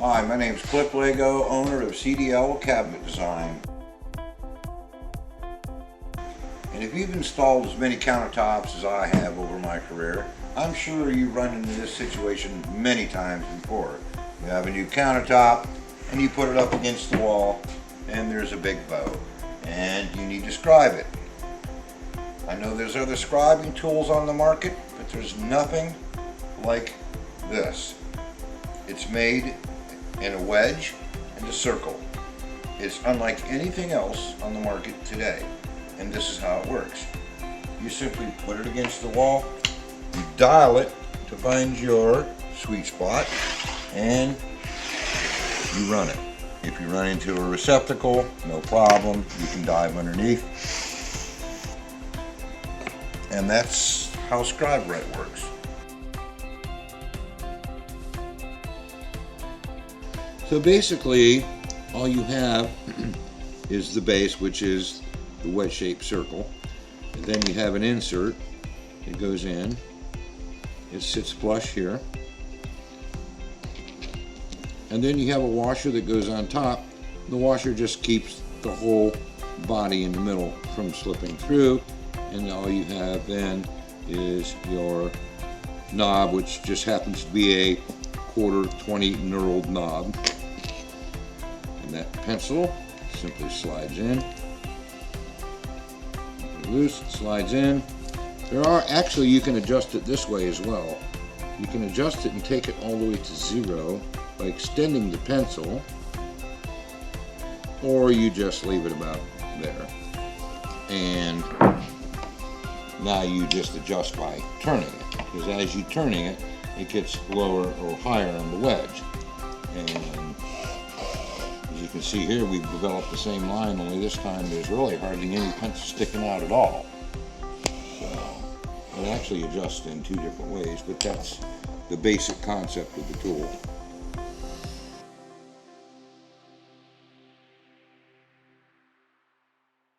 Hi, my name is Cliff Lago, owner of CDL Cabinet Design. And if you've installed as many countertops as I have over my career, I'm sure you've run into this situation many times before. You have a new countertop and you put it up against the wall and there's a big bow and you need to scribe it. I know there's other scribing tools on the market, but there's nothing like this. It's made in a wedge and a circle. It's unlike anything else on the market today, and this is how it works. You simply put it against the wall, you dial it to find your sweet spot, and you run it. If you run into a receptacle, no problem, you can dive underneath. And that's how SCRIBERITE works. So basically, all you have is the base, which is the wedge-shaped circle. And then you have an insert. It goes in. It sits flush here. And then you have a washer that goes on top. The washer just keeps the whole body in the middle from slipping through. And all you have then is your knob, which just happens to be a 1/4 20-knurled knob. And that pencil simply slides in. Loose, it slides in. Actually, you can adjust it this way as well. You can adjust it and take it all the way to 0 by extending the pencil, or you just leave it about there. And now you just adjust by turning it, because as you're turning it, it gets lower or higher on the wedge. And as you can see here, we've developed the same line, only this time there's really hardly any pencil sticking out at all. So it actually adjusts in 2 different ways, but that's the basic concept of the tool.